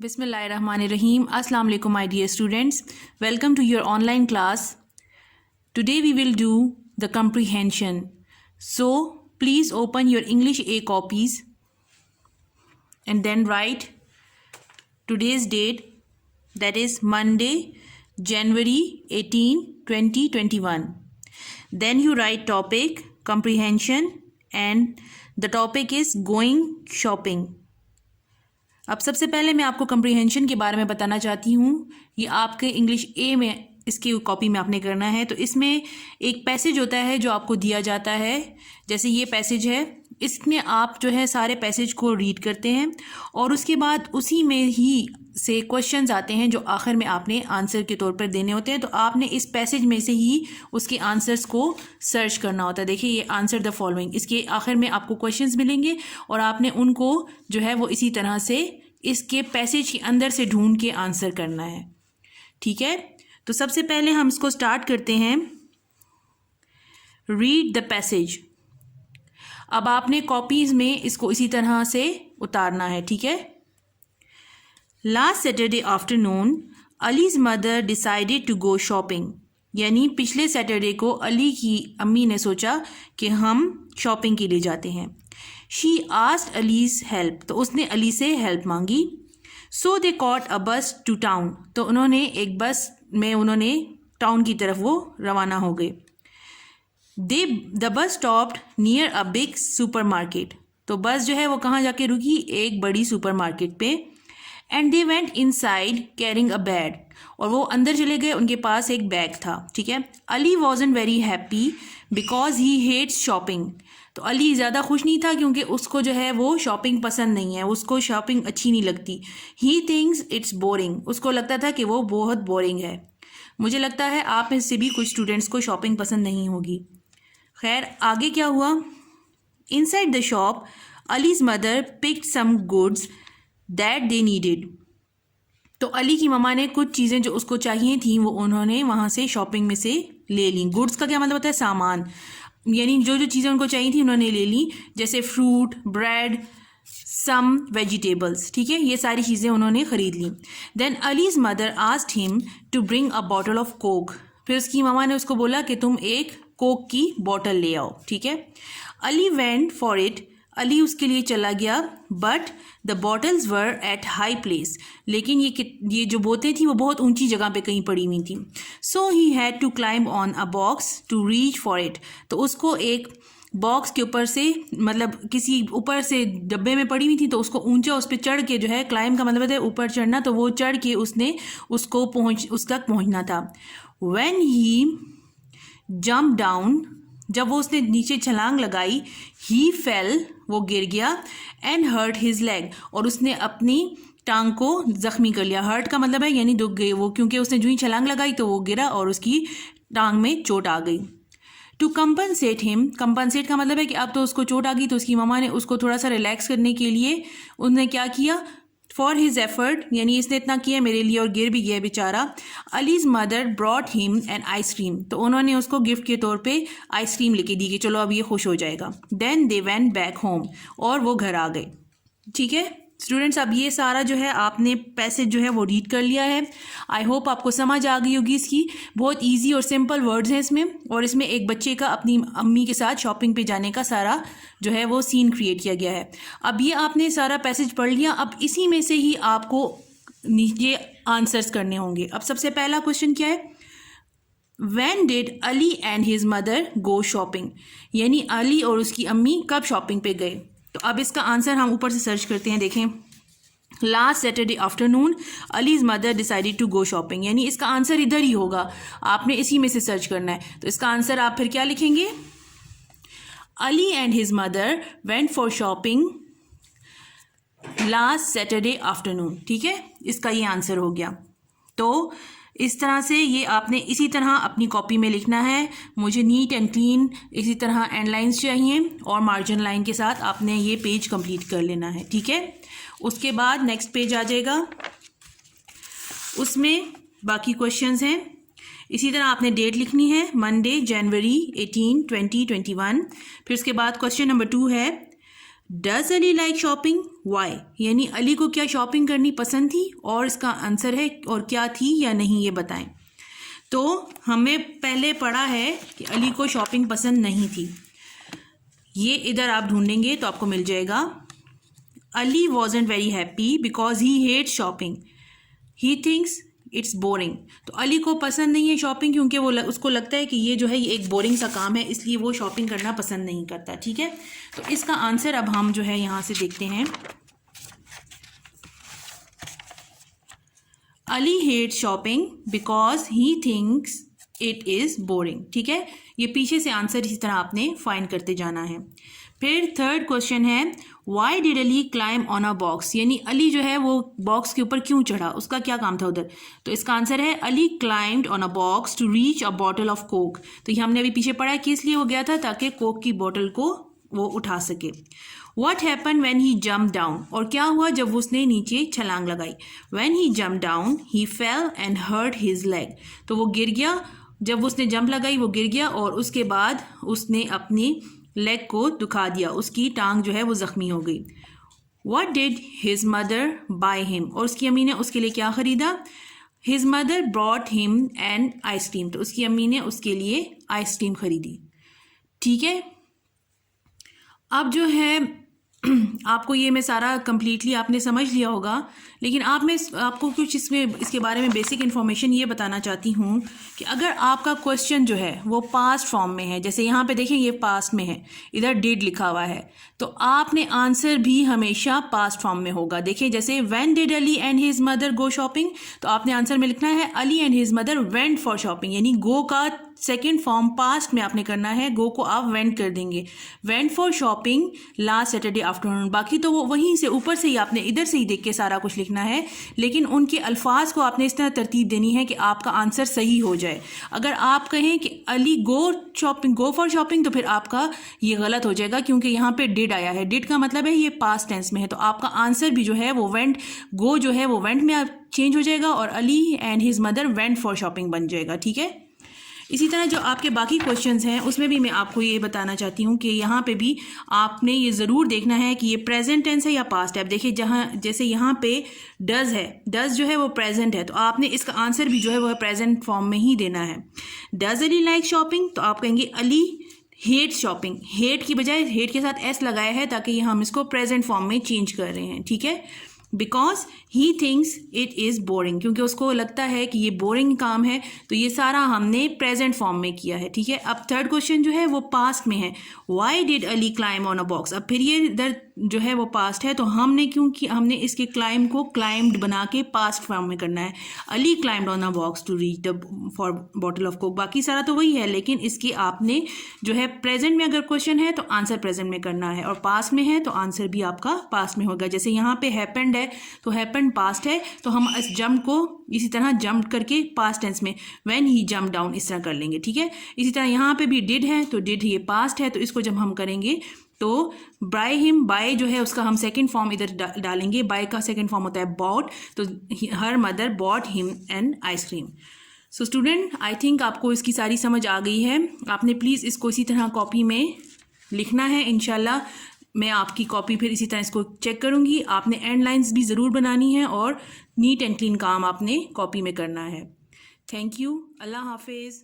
Bismillahirrahmanirrahim. Assalamu alaikum, my dear students. Welcome to your online class. Today we will do the comprehension. So please open your English A copies and then write today's date, that is Monday, January 18, 2021. Then you write topic, comprehension, and the topic is going shopping. अब सबसे पहले मैं आपको comprehension के बारे में बताना चाहती हूँ। ये आपके इंग्लिश ए में इसकी कॉपी में आपने करना है। तो इसमें एक पैसेज होता है जो आपको दिया जाता है, जैसे ये पैसेज है, इसमें आप जो है सारे पैसेज को रीड करते हैं और उसके बाद उसी में ही से क्वेश्चंस आते हैं जो आखिर में आपने आंसर के तौर पर देने होते हैं। तो आपने इस पैसेज में से ही उसके आंसर्स को सर्च करना होता है। देखिए ये आंसर द फॉलोइंग, इसके आखिर में आपको क्वेश्चंस मिलेंगे और आपने उनको जो है वो इसी तरह से इसके पैसेज के अंदर से ढूंढ के आंसर करना है। ठीक है, तो सबसे पहले हम इसको स्टार्ट करते हैं। Read the passage. अब आपने कॉपीज में इसको इसी तरह से उतारना है। ठीक है। Last Saturday afternoon Ali's mother decided to go shopping, यानी पिछले सैटरडे को अली की अम्मी ने सोचा कि हम शॉपिंग के लिए जाते हैं। शी आस्क्ड अलीज हेल्प, तो उसने अली से हेल्प मांगी। सो दे कॉट अ बस टू टाउन, तो उन्होंने एक बस में उन्होंने टाउन की तरफ वो रवाना हो गए। The bus stopped near a big super market, तो बस जो है वो कहाँ जाके रुकी, एक बड़ी सुपर मार्केट पे। And they went inside carrying a bag, और वो अंदर चले गए, उनके पास एक बैग था। ठीक है। Ali wasn't very happy because he hates shopping, तो अली ज़्यादा खुश नहीं था क्योंकि उसको जो है वो शॉपिंग पसंद नहीं है, उसको शॉपिंग अच्छी नहीं लगती। ही थिंक्स इट्स बोरिंग, उसको लगता था कि वो बहुत बोरिंग है। मुझे लगता है आप में से भी कुछ स्टूडेंट्स को शॉपिंग पसंद नहीं होगी। खैर आगे क्या हुआ। Inside the shop Ali's mother picked some goods that they needed, तो अली की ममा ने कुछ चीज़ें जो उसको चाहिए थी वो उन्होंने वहाँ से शॉपिंग में से ले ली। गुड्स का क्या मतलब होता है, सामान, यानी जो जो चीज़ें उनको चाहिए थी उन्होंने ले ली, जैसे फ्रूट, ब्रेड, सम वेजिटेबल्स। ठीक है, ये सारी चीज़ें उन्होंने ख़रीद ली। Then Ali's mother asked him to bring a bottle of coke, फिर उसकी ममा ने उसको बोला कि तुम एक कोक की बोतल ले आओ। ठीक है। Ali went for it, Ali उसके लिए चला गया। But the bottles were at high place, लेकिन ये जो बोतलें थी वो बहुत ऊंची जगह पे कहीं पड़ी हुई थी। So he had to climb on a box to reach for it, तो उसको एक बॉक्स के ऊपर से, मतलब किसी ऊपर से डब्बे में पड़ी हुई थी, तो उसको ऊंचा उस पर चढ़ के जो है, क्लाइंब का मतलब है ऊपर चढ़ना, तो वो चढ़ के उसने उसको उस तक पहुँचना था। व्हेन ही जंप डाउन, जब वो उसने नीचे छलांग लगाई, ही फेल, वो गिर गया। एंड हर्ट हिज लेग, और उसने अपनी टांग को जख्मी कर लिया। हर्ट का मतलब है यानी दुख गई वो, क्योंकि उसने जो ही छलांग लगाई तो वो गिरा और उसकी टांग में चोट आ गई। टू कंपनसेट हिम, कंपनसेट का मतलब है कि अब तो उसको चोट आ गई, तो उसकी ममा ने उसको थोड़ा सा रिलैक्स करने के लिए उन्होंने क्या किया, फॉर हिज एफर्ट, यानी इसने इतना किया मेरे लिए और गिर भी गया बेचारा। Allies mother brought him an ice cream, तो उन्होंने उसको गिफ्ट के तौर पे आइसक्रीम लेके दी कि चलो अब ये खुश हो जाएगा। Then they went back home, और वो घर आ गए। ठीक है स्टूडेंट्स, अब ये सारा जो है आपने पैसेज जो है वो रीड कर लिया है। आई होप आपको समझ आ गई होगी इसकी। बहुत इजी और सिंपल वर्ड्स हैं इसमें, और इसमें एक बच्चे का अपनी अम्मी के साथ शॉपिंग पे जाने का सारा जो है वो सीन क्रिएट किया गया है। अब ये आपने सारा पैसेज पढ़ लिया, अब इसी में से ही आपको नीचे आंसर्स करने होंगे। अब सबसे पहला क्वेश्चन क्या है, When did Ali and his mother go shopping, यानी अली और उसकी अम्मी कब शॉपिंग पे गए। तो अब इसका आंसर हम ऊपर से सर्च करते हैं। देखें, last Saturday afternoon Ali's mother decided to go shopping, यानी इसका आंसर इधर ही होगा, आपने इसी में से सर्च करना है। तो इसका आंसर आप फिर क्या लिखेंगे, Ali and his mother went for shopping last Saturday afternoon. ठीक है, इसका ये आंसर हो गया। तो इस तरह से ये आपने इसी तरह अपनी कॉपी में लिखना है। मुझे नीट एंड क्लीन इसी तरह एंड लाइन्स चाहिए और मार्जिन लाइन के साथ आपने ये पेज कंप्लीट कर लेना है। ठीक है, उसके बाद नेक्स्ट पेज आ जाएगा, उसमें बाकी क्वेश्चंस हैं। इसी तरह आपने डेट लिखनी है, मंडे जनवरी 18, 2021। फिर उसके बाद क्वेश्चन नंबर 2 है, does Ali like shopping, why, यानी अली को क्या शॉपिंग करनी पसंद थी, और इसका आंसर है और क्या थी या नहीं ये बताएं। तो हमें पहले पढ़ा है कि अली को शॉपिंग पसंद नहीं थी, ये इधर आप ढूंढेंगे तो आपको मिल जाएगा। Ali wasn't very happy because he hate shopping, he thinks it's boring. तो अली को पसंद नहीं है शॉपिंग क्योंकि वो उसको लगता है कि ये जो है ये एक बोरिंग सा काम है, इसलिए वो शॉपिंग करना पसंद नहीं करता। ठीक है, तो इसका आंसर अब हम जो है यहाँ से देखते हैं। Ali hate shopping because he thinks it is boring. ठीक है, ये पीछे से आंसर इसी तरह आपने फाइंड करते जाना है। फिर थर्ड क्वेश्चन है why did Ali climb on a box, यानी अली जो है वो बॉक्स के ऊपर क्यों चढ़ा, उसका क्या काम था उधर। तो इसका आंसर है Ali climbed on a box to reach a bottle of Coke. तो ये हमने अभी पीछे पढ़ा है कि इसलिए वो गया था ताकि कोक की बोतल को वो उठा सके। What happened when he jumped down, और क्या हुआ जब उसने नीचे छलांग लगाई। When he jumped down, he fell and hurt his leg. तो वो गिर गया, जब उसने जंप लगाई वो गिर गया और उसके बाद उसने अपनी लेग को दुखा दिया, उसकी टांग जो है वो ज़ख्मी हो गई। What did his mother buy him, और उसकी अम्मी ने उसके लिए क्या ख़रीदा। His mother brought him an ice cream, तो उसकी अम्मी ने उसके लिए आइसक्रीम ख़रीदी। ठीक है, अब जो है आपको ये मैं सारा कंप्लीटली आपने समझ लिया होगा, लेकिन आपको कुछ इसके बारे में बेसिक इन्फॉर्मेशन ये बताना चाहती हूँ कि अगर आपका क्वेश्चन जो है वो पास्ट फॉर्म में है, जैसे यहाँ पे देखें ये पास्ट में है, इधर डिड लिखा हुआ है, तो आपने आंसर भी हमेशा पास्ट फॉर्म में होगा। देखिए जैसे when did Ali and his mother go shopping, तो आपने आंसर में लिखना है Ali and his mother went for shopping, यानी गो का सेकेंड फॉर्म पास्ट में आपने करना है, गो को आप वेंट कर देंगे। Went for shopping last Saturday afternoon, बाकी तो वो वहीं से ऊपर से ही आपने इधर से ही देख के सारा कुछ लिखना है, लेकिन उनके अल्फाज को आपने इस तरह तरतीब देनी है कि आपका आंसर सही हो जाए। अगर आप कहें कि अली गो फॉर शॉपिंग, तो फिर आपका ये गलत हो जाएगा क्योंकि यहाँ पे डिड आया है, डिड का मतलब है ये पास्ट टेंस में है, तो आपका आंसर भी जो है वो वेंट, गो जो है वो वेंट में चेंज हो जाएगा और Ali and his mother went for shopping बन जाएगा। ठीक है, इसी तरह जो आपके बाकी क्वेश्चंस हैं उसमें भी मैं आपको ये बताना चाहती हूँ कि यहाँ पे भी आपने ये ज़रूर देखना है कि ये प्रेजेंट टेंस है या पास्ट है। अब देखिए जैसे यहाँ पे डज है, डज जो है वो प्रेजेंट है, तो आपने इसका आंसर भी जो है वो प्रेजेंट फॉर्म में ही देना है। डज अली लाइक शॉपिंग, तो आप कहेंगे अली हेट शॉपिंग, हेट की बजाय हेट के साथ एस लगाया है ताकि ये हम इसको प्रेजेंट फॉर्म में चेंज कर रहे हैं। ठीक है, because he thinks it is boring, क्योंकि उसको लगता है कि ये बोरिंग काम है, तो ये सारा हमने प्रेजेंट फॉर्म में किया है। ठीक है, अब थर्ड क्वेश्चन जो है वो पास्ट में है, why did Ali climb on a box. अब फिर ये इधर जो है वो पास्ट है, तो हमने इसके क्लाइम को क्लाइम्ड बना के पास्ट फॉर्म में करना है। Ali climbed on a box to reach the for bottle of Coke, बाकी सारा तो वही है, लेकिन इसकी आपने जो है प्रेजेंट में अगर क्वेश्चन है तो आंसर प्रेजेंट में करना है, और पास्ट में है तो आंसर भी आपका पास्ट में होगा। जैसे यहाँ पे हैपेंड है तो हैपेंड पास्ट है, तो हम इस जंप को इसी तरह जंप करके पास्ट टेंस में व्हेन ही जंप डाउन इस तरह कर लेंगे। ठीक है, इसी तरह यहाँ पे भी डिड है तो डिड ये पास्ट है, तो इसको जब हम करेंगे तो बाय हिम, बाय जो है उसका हम सेकंड फॉर्म इधर डालेंगे, बाय का सेकंड फॉर्म होता है बॉट, तो her mother bought him an ice cream. So student, I think आपको इसकी सारी समझ आ गई है। आपने प्लीज़ इसको इसी तरह कॉपी में लिखना है। इंशाल्लाह मैं आपकी कॉपी फिर इसी तरह इसको चेक करूँगी। आपने एंड लाइन्स भी ज़रूर बनानी है और नीट एंड क्लीन काम आपने कॉपी में करना है। थैंक यू, अल्लाह हाफिज़।